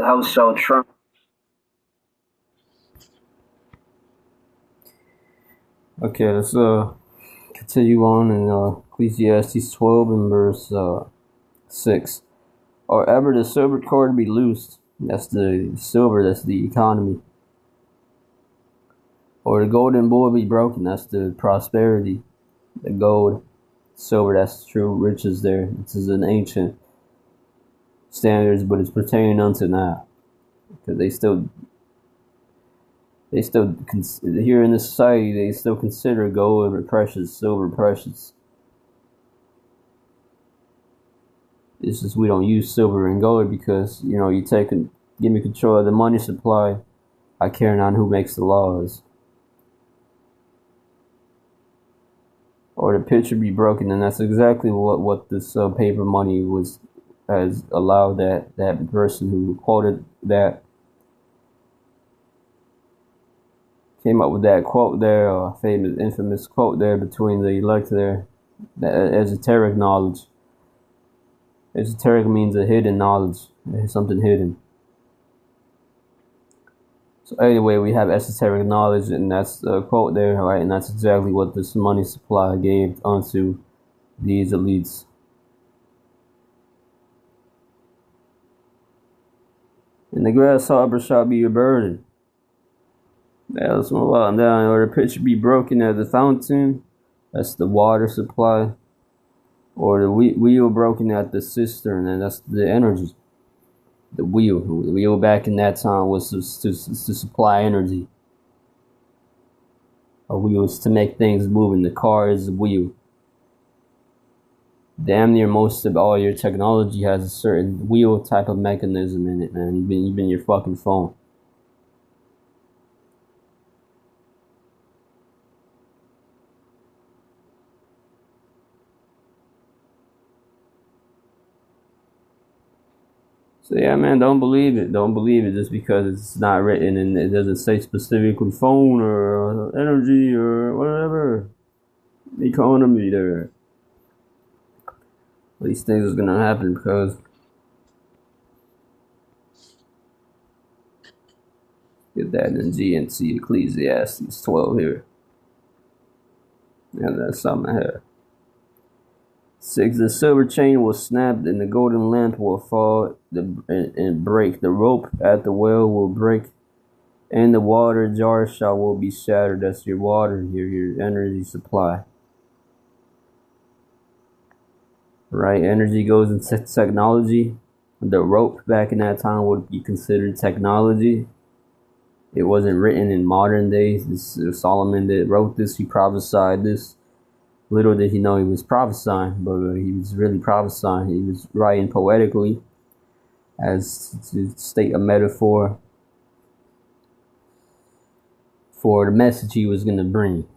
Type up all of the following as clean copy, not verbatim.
house show Trump. Okay, let's continue on in Ecclesiastes 12 and verse 6. Or ever the silver cord be loosed, that's the silver, that's the economy. Or the golden bowl be broken, that's the prosperity. The gold, silver, that's true riches there. This is an ancient standards, but it's pertaining unto now. Because they still here in this society, they still consider gold precious, silver precious. It's just we don't use silver and gold because, you give me control of the money supply. I care not who makes the laws. Or the picture be broken, and that's exactly what this paper money has allowed that person who quoted that, came up with that quote there, famous, infamous quote there between the elect there, that esoteric knowledge. Esoteric means a hidden knowledge, something hidden. So anyway, we have esoteric knowledge, and that's the quote there, right? And that's exactly what this money supply gave unto these elites. And the grasshopper shall be your burden. Now let's move on down. Or the pitcher be broken at the fountain, that's the water supply. Or the wheel broken at the cistern, and that's the energy. The wheel back in that time was to supply energy. A wheel is to make things move, and the car is a wheel. Damn near most of all your technology has a certain wheel type of mechanism in it, man. Even your fucking phone. So yeah, man, don't believe it. Don't believe it just because it's not written and it doesn't say specifically phone or energy or whatever. Economy there. These things is gonna happen because get that in GNC Ecclesiastes 12 here. Yeah, that's something here. 6. The silver chain will snap, and the golden lamp will fall and break. The rope at the well will break, and the water jar will be shattered. That's your water, your energy supply. Right? Energy goes into technology. The rope back in that time would be considered technology. It wasn't written in modern days. This Solomon that wrote this, he prophesied this. Little did he know he was prophesying, but he was really prophesying. He was writing poetically as to state a metaphor for the message he was going to bring.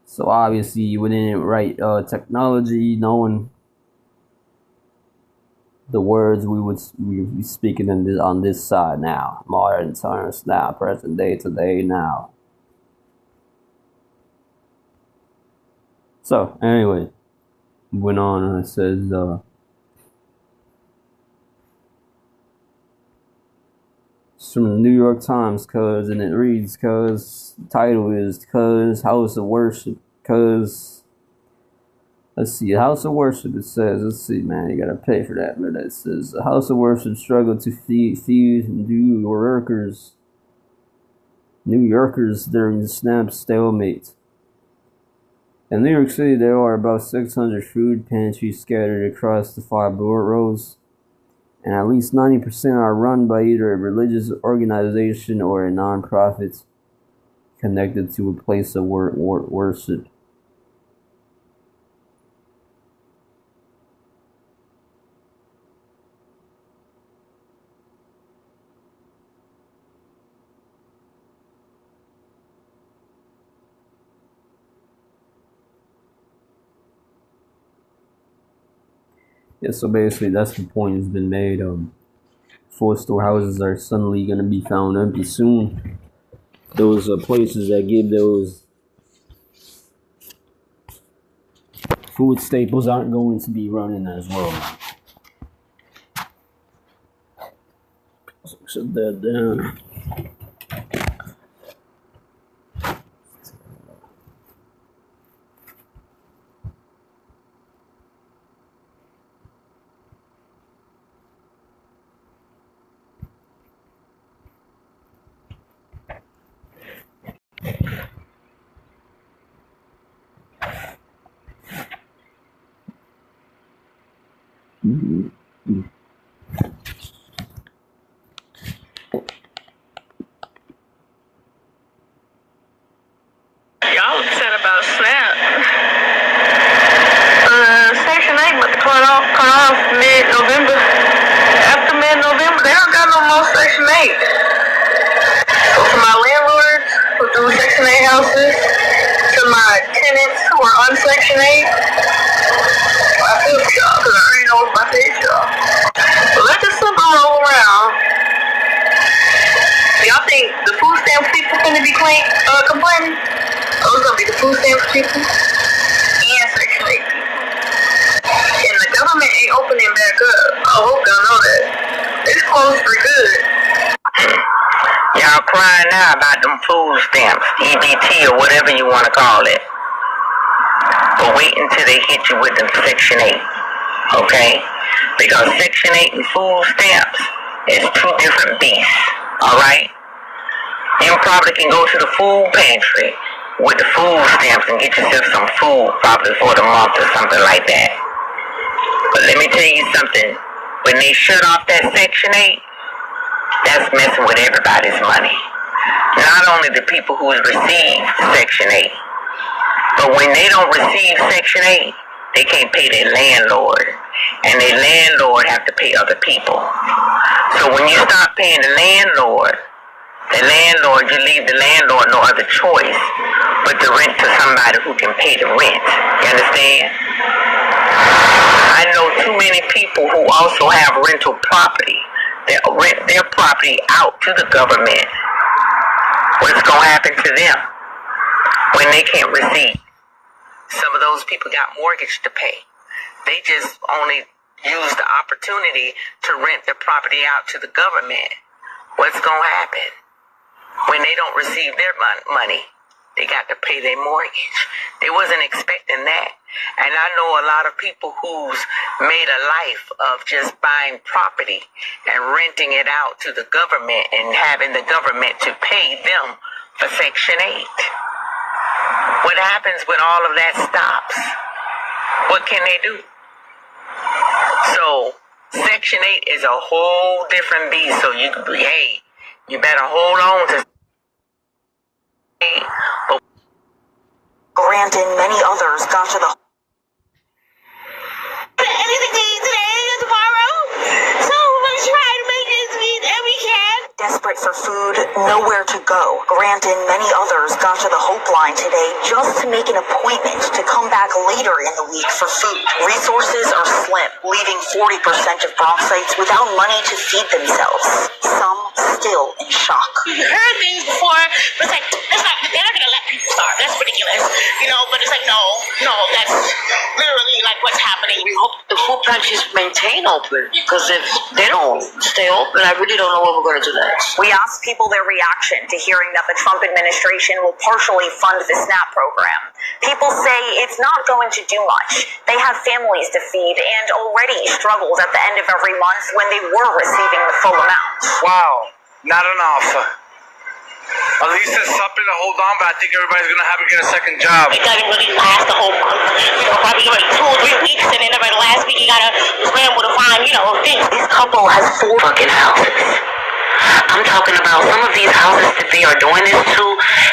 So obviously you wouldn't write technology knowing the words we would be speaking on this side now. Modern terms now, present day, today, now. So, anyway, went on and it says, it's from the New York Times, and it reads, the title is, House of Worship, let's see, House of Worship, it says, let's see, man, you gotta pay for that, but it says, the House of Worship struggle to feed New Yorkers during the snap stalemate. In New York City, there are about 600 food pantries scattered across the 5 boroughs, and at least 90% are run by either a religious organization or a non-profit connected to a place of worship. Yeah, so basically that's the point that's been made. 4 storehouses are suddenly going to be found empty soon. Those places that give those food staples aren't going to be running as well. Shut that down. Y'all said about SNAP. Section 8 but cut off mid-November. After mid-November, they don't got no more Section 8. So for my landlords who do Section 8 houses, to my tenants who are on Section 8, I feel for y'all because I already know what's about to hit y'all. So let this simple roll around. Y'all think the food stamps people gonna be complaining? Those gonna be the food stamps people and Section 8 people. And the government ain't opening back up. I hope y'all know that. It's closed for good. Y'all crying now about them food stamps, EBT or whatever you want to call it. But wait until they hit you with them Section 8. Okay? Because Section 8 and food stamps is two different beasts. Alright? You probably can go to the food pantry with the food stamps and get yourself some food probably for the month or something like that. But let me tell you something. When they shut off that Section 8, that's messing with everybody's money. Not only the people who receive Section 8, but when they don't receive Section 8, they can't pay their landlord. And their landlord have to pay other people. So when you stop paying the landlord, you leave the landlord no other choice but to rent to somebody who can pay the rent. You understand? I know too many people who also have rental property that rent their property out to the government. What's going to happen to them when they can't receive? Some of those people got mortgage to pay. They just only use the opportunity to rent their property out to the government. What's going to happen? When they don't receive their money, they got to pay their mortgage. They wasn't expecting that. And I know a lot of people who's made a life of just buying property and renting it out to the government and having the government to pay them for Section 8. What happens when all of that stops? What can they do? So Section 8 is a whole different beast. So you better hold on to but Grant and many others got to the anything to eat today and tomorrow. So we're trying to make ends meet and we can. desperate for food, nowhere to go. Grant and many others got to the Hope Line today just to make an appointment to come back later in the week for food. Resources are slim, leaving 40% of Bronxites without money to feed themselves. Some still in shock. We've heard things before, but it's like, they're not gonna let people starve. That's ridiculous, but it's like, no, that's literally like what's happening. We hope the food pantries maintain open, because if they don't stay open, I really don't know what we're going to do next. We asked people their reaction to hearing that the Trump administration will partially fund the SNAP program. People say it's not going to do much. They have families to feed and already struggled at the end of every month when they were receiving the full amount. Wow, not enough. At least it's something to hold on, but I think everybody's going to have to get a second job. It doesn't really last the whole month. Probably like 2 or 3 weeks, and then by the last week you gotta scramble to find, things. This couple has 4 fucking houses. I'm talking about some of these houses that they are doing this to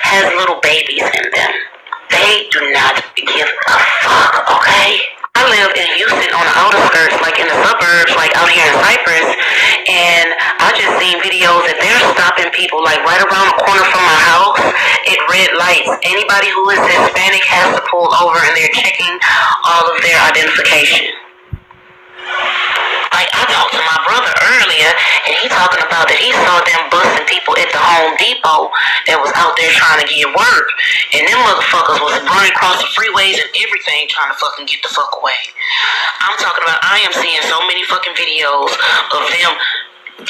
has little babies in them. They do not give a fuck, okay? I live in Houston on the outer skirts, like in the suburbs, like out here in Cypress, and I just seen videos that they're stopping people like right around the corner from my house at red lights. Anybody who is Hispanic has to pull over and they're checking all of their identification. Like, I talked to my brother earlier, and he talking about that he saw them busting people at the Home Depot that was out there trying to get work, and them motherfuckers was running across the freeways and everything trying to fucking get the fuck away. I'm talking about, I am seeing so many fucking videos of them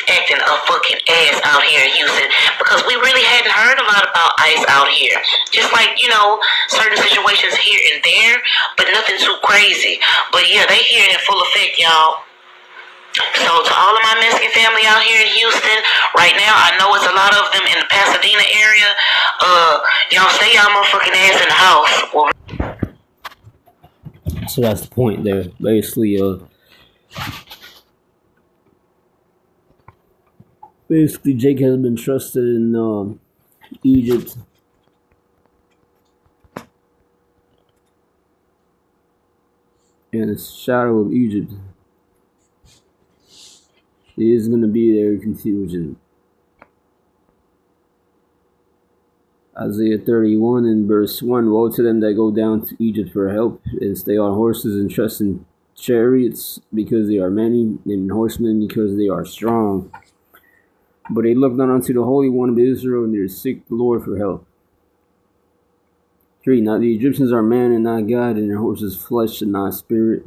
acting a fucking ass out here in Houston, because we really hadn't heard a lot about ICE out here. Just like, you know, certain situations here and there, but nothing too crazy. But yeah, they here in full effect, y'all. So to all of my Mexican family out here in Houston, right now, I know it's a lot of them in the Pasadena area. Y'all stay y'all motherfucking ass in the house. Well, So that's the point there. Basically, Jake has been trusted in Egypt. And the shadow of Egypt is going to be their confusion. Isaiah 31 and verse 1. Woe to them that go down to Egypt for help, and stay on horses and trust in chariots, because they are many, and horsemen, because they are strong. But they look not unto the Holy One of Israel, and they seek the Lord for help. 3. Now the Egyptians are man and not God, and their horses flesh and not spirit.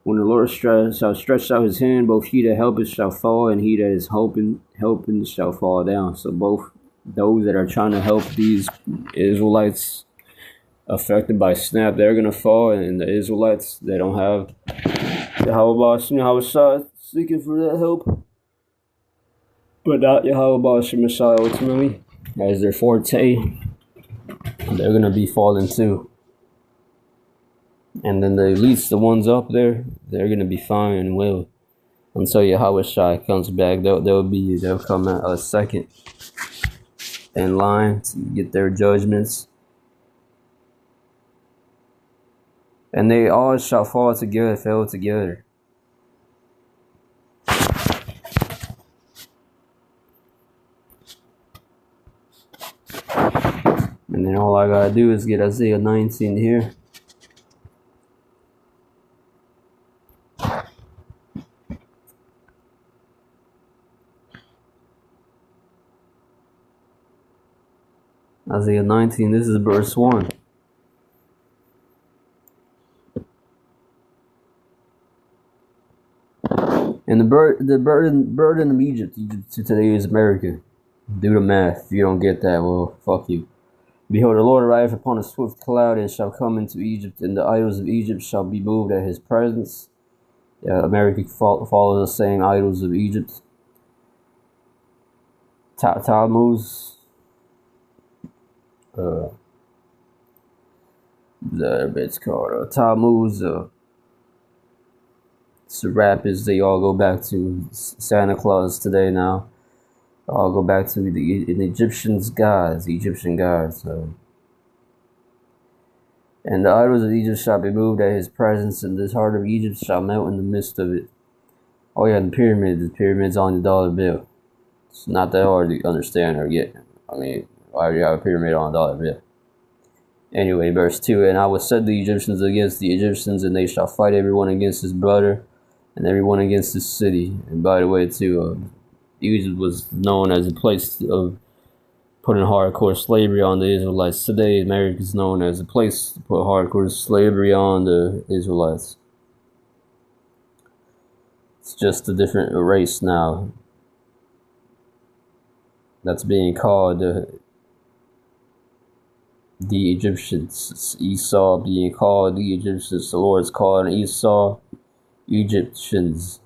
When the Lord shall stretch out his hand, both he that helpeth shall fall, and he that is helping shall fall down. So both those that are trying to help these Israelites affected by snap, they're going to fall, and the Israelites, they don't have Yahweh seeking for that help, but not Yahweh Shemashai ultimately as their forte, they're going to be falling too. And then the elites, the ones up there, they're going to be fine and well until Yahweh Shai comes back. They'll come at a second in line to get their judgments. And they all shall fall together. And then all I gotta do is get Isaiah 19 here. Isaiah 19, this is verse 1. And the burden of Egypt today is America. Do the math. If you don't get that, well, fuck you. Behold, the Lord arriveth upon a swift cloud, and shall come into Egypt, and the idols of Egypt shall be moved at his presence. America follows the same idols of Egypt. Tammuz. The bit's called Tammuz. Rapids, they all go back to Santa Claus today now. All go back to the Egyptian gods. And the idols of Egypt shall be moved at his presence, and this heart of Egypt shall melt in the midst of it. Oh yeah, the pyramids on the dollar bill. It's not that hard to understand or get. I mean, why do you have a pyramid on a dollar bill? Anyway, verse 2, and I will set the Egyptians against the Egyptians, and they shall fight everyone against his brother, and everyone against his city. And by the way, too, Egypt was known as a place of putting hardcore slavery on the Israelites. Today, America is known as a place to put hardcore slavery on the Israelites. It's just a different race now that's being called the Egyptians. It's Esau being called the Egyptians. The Lord is calling Esau Egyptians.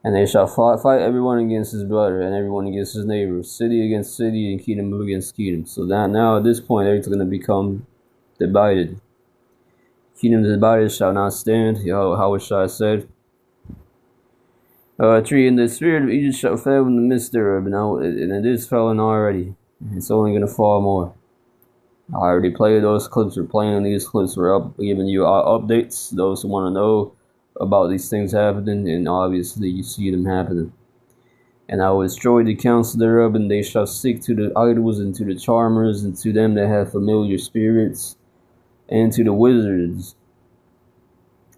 And they shall fight everyone against his brother, and everyone against his neighbor, city against city, and kingdom against kingdom. So that now at this point, everything's going to become divided. Kingdoms divided shall not stand. How Shai said. 3, and the spirit of Egypt shall fail in the midst thereof, and it is fallen already. It's only going to fall more. I already played those clips. We're playing these clips. We're giving you updates. Those who want to know about these things happening, and obviously you see them happening. And I will destroy the counsel thereof, and they shall seek to the idols, and to the charmers, and to them that have familiar spirits, and to the wizards.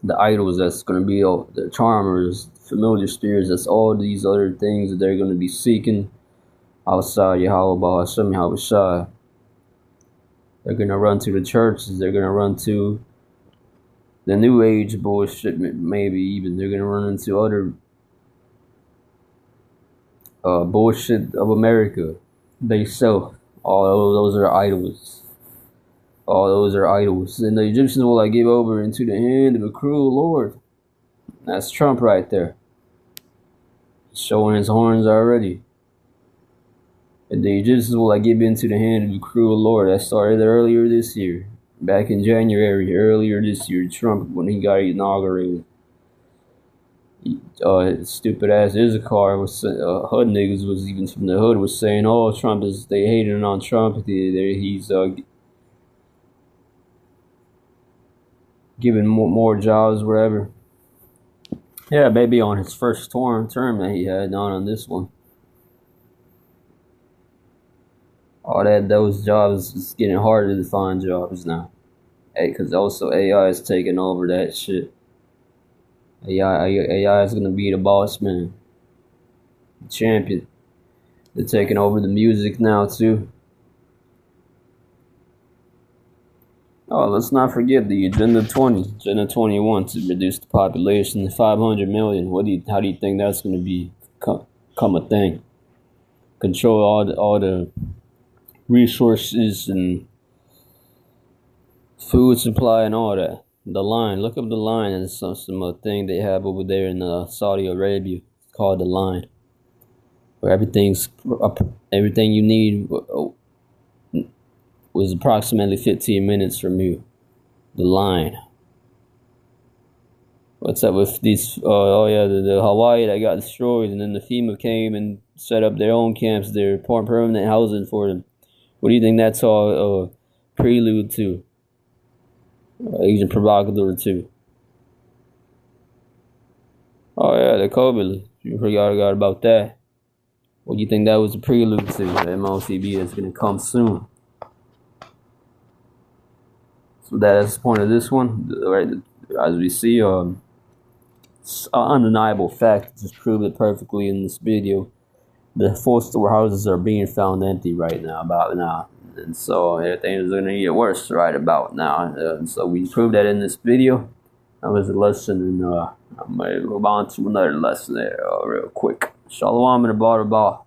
The idols, that's going to be all the charmers, familiar spirits, that's all these other things that they're going to be seeking outside Yahweh Hashem Yahweh Shai. They're going to run to the churches, they're going to run to the New Age bullshit, maybe even. They're going to run into other bullshit of America. They self. All those are idols. All those are idols. And the Egyptians will I give over into the hand of a cruel lord. That's Trump right there. Showing his horns already. And the Egyptians will I give into the hand of a cruel lord. That started earlier this year. Back in January, earlier this year, Trump, when he got inaugurated. Stupid ass Issachar was hood niggas was even from the hood was saying, oh, Trump is, they hating on Trump. He's giving more jobs wherever. Yeah, maybe on his first term that he had, not on this one. Those jobs, it's getting harder to find jobs now. Hey, because also AI is taking over that shit. AI is gonna be the boss man, the champion. They're taking over the music now too. Oh, let's not forget the Agenda 21 to reduce the population to 500 million. How do you think that's gonna become a thing? Control all the resources and food supply and all that. The line, look up the line, and some thing they have over there in Saudi Arabia. It's called the line, where everything you need was approximately 15 minutes from you. The line. What's up with these? The Hawaii that got destroyed, and then the FEMA came and set up their own camps, their permanent housing for them. What do you think that's all prelude to? Agent Provocateur 2. Oh yeah, the COVID. You forgot about that. What do you think that was a prelude to? The MOCB is gonna come soon. So that's the point of this one. Right, as we see, it's an undeniable fact. Just proved it perfectly in this video. The 4 storehouses are being found empty right now, about now. And so everything is going to get worse right about now. So we proved that in this video. That was a lesson, and I'm going to move on to another lesson there real quick. Shalom and a bar.